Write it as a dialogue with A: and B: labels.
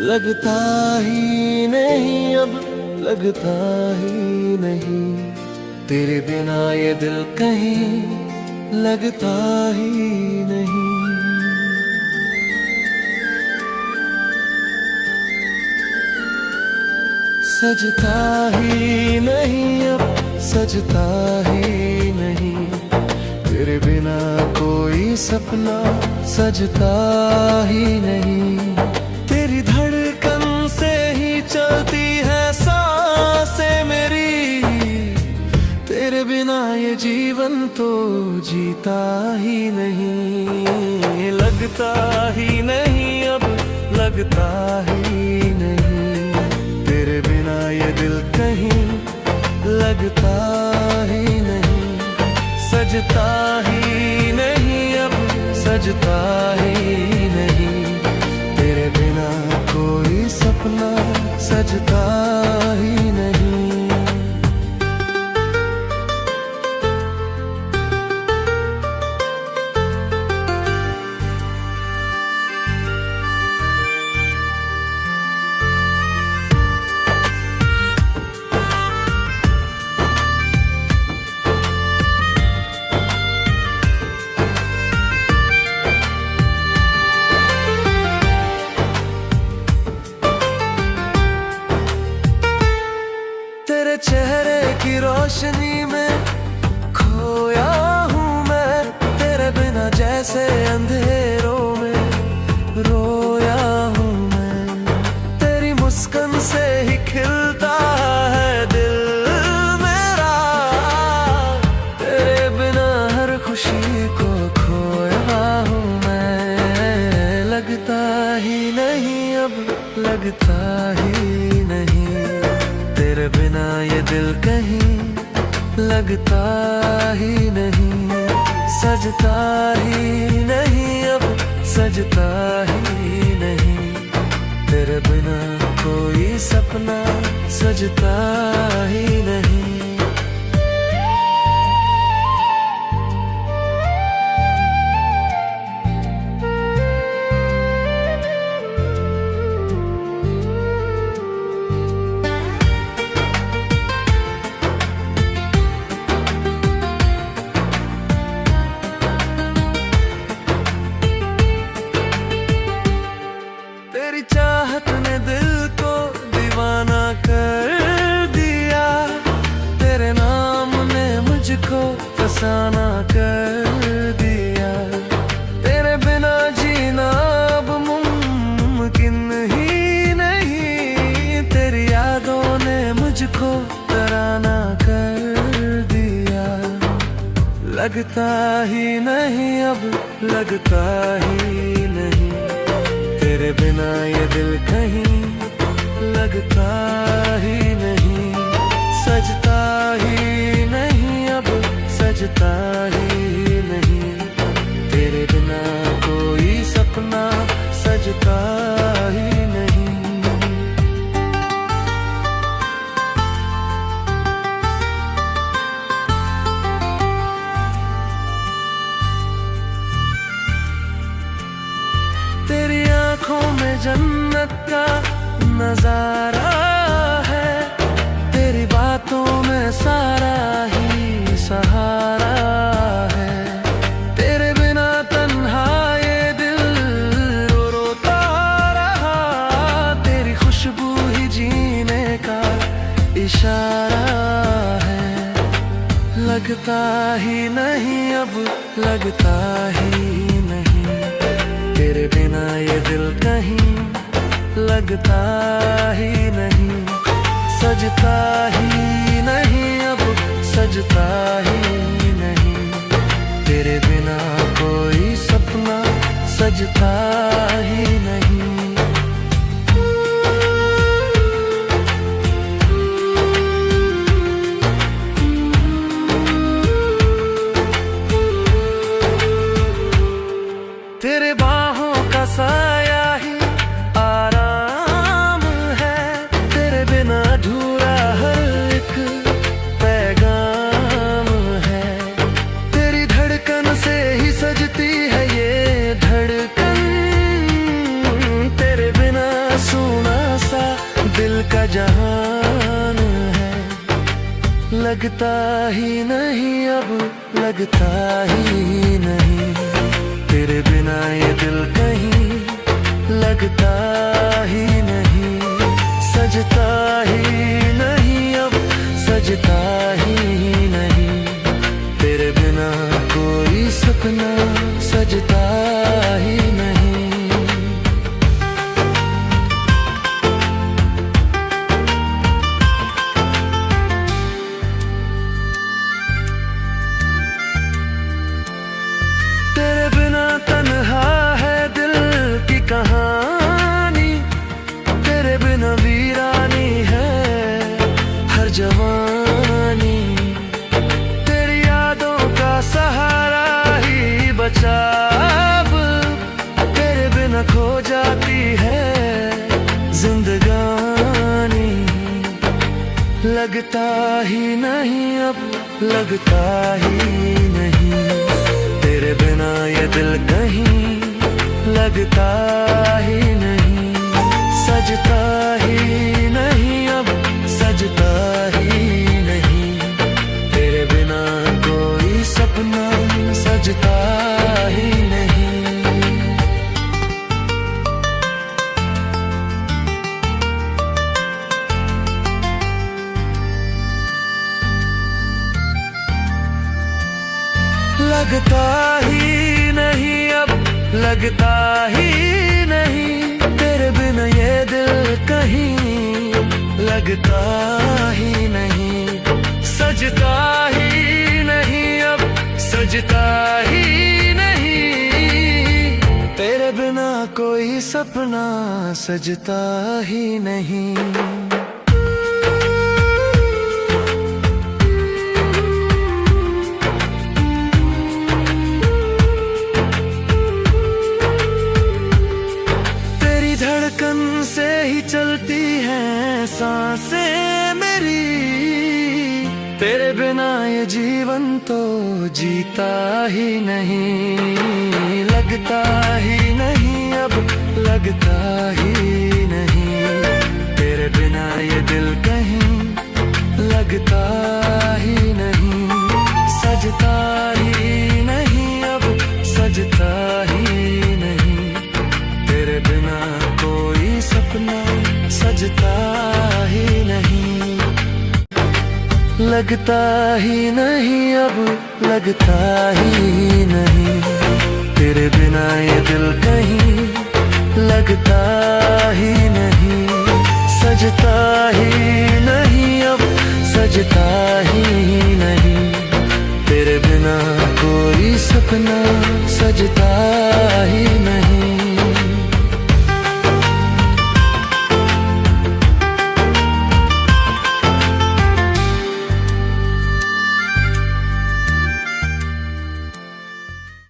A: लगता ही नहीं अब, लगता ही नहीं, तेरे बिना ये दिल कहीं लगता ही नहीं। सजता ही नहीं अब, सजता ही नहीं, तेरे बिना कोई सपना सजता ही नहीं। तेरी धड़कन से ही चलती है सांसें मेरी, तेरे बिना ये जीवन तो जीता ही नहीं। लगता ही नहीं अब, लगता ही नहीं, तेरे बिना ये दिल कहीं लगता ही नहीं। सजता ही नहीं अब, सजता ही नहीं, तेरे बिना कोई सपना सजता ही नहीं। तेरे चेहरे की रोशनी में खोया हूँ मैं, तेरे बिना जैसे अंधेरों में रोया हूँ मैं। तेरी मुस्कान से ही खिलता है दिल मेरा, तेरे बिना हर खुशी को खोया हूँ मैं। लगता ही नहीं अब, लगता ही नहीं, तेरे बिना ये दिल कहीं लगता ही नहीं। सजता ही नहीं अब, सजता ही नहीं, तेरे बिना कोई सपना सजता ही नहीं। तेरी चाहत ने दिल को दीवाना कर दिया, तेरे नाम ने मुझको फसाना कर दिया। तेरे बिना जीना अब मुमकिन ही नहीं, तेरी यादों ने मुझको तराना कर दिया। लगता ही नहीं अब, लगता ही नहीं, तेरे बिना ये दिल कहीं लगता ही नहीं। सजता ही नहीं अब, सजता ही नहीं, तेरे बिना कोई सपना सजता ही नहीं। तेरी आँखों में जन्नत का नजारा है, तेरी बातों में सारा ही सहारा है। तेरे बिना तन्हा ये दिल रोता रहा, तेरी खुशबू ही जीने का इशारा है। लगता ही नहीं अब, लगता ही नहीं, तेरे बिना ये दिल कहीं लगता ही नहीं। सजता ही नहीं अब, सजता ही नहीं, तेरे बिना कोई सपना सजता ही नहीं। तेरे बाहों का साया ही आराम है, तेरे बिना अधूरा हर एक पैगाम है। तेरी धड़कन से ही सजती है ये धड़कन, लगता ही नहीं अब, लगता ही नहीं, तेरे बिना ये दिल कहीं लगता ही नहीं, सजता ही नहीं अब, सजता ही नहीं, तेरे बिना कोई सपना सजता ही नहीं। तेरे बिना तन्हा है दिल की कहानी, तेरे बिना वीरानी है हर जवानी, तेरी यादों का सहारा ही बचा अब, तेरे बिना खो जाती है जिंदगानी, लगता ही नहीं अब, लगता ही नहीं, तेरे बिना ये दिल कहीं लगता ही नहीं, सजता ही नहीं अब, सजता ही नहीं, तेरे बिना कोई सपना सजता ही नहीं। लगता ही नहीं अब, लगता ही नहीं, तेरे बिना ये दिल कहीं लगता ही नहीं, सजता ही नहीं अब, सजता ही नहीं, तेरे बिना कोई सपना सजता ही नहीं। धड़कन से ही चलती हैं सांसें मेरी, तेरे बिना ये जीवन तो जीता ही नहीं, लगता ही नहीं अब, लगता ही नहीं, तेरे बिना ये दिल कहीं लगता ही नहीं, सजता ही नहीं अब, सजता ही नहीं, तेरे बिना कोई सपना सजता ही नहीं, लगता ही नहीं अब, लगता ही नहीं, तेरे बिना ये दिल कहीं लगता ही नहीं, सजता ही नहीं अब, सजता ही नहीं, तेरे बिना कोई सपना सजता ही नहीं।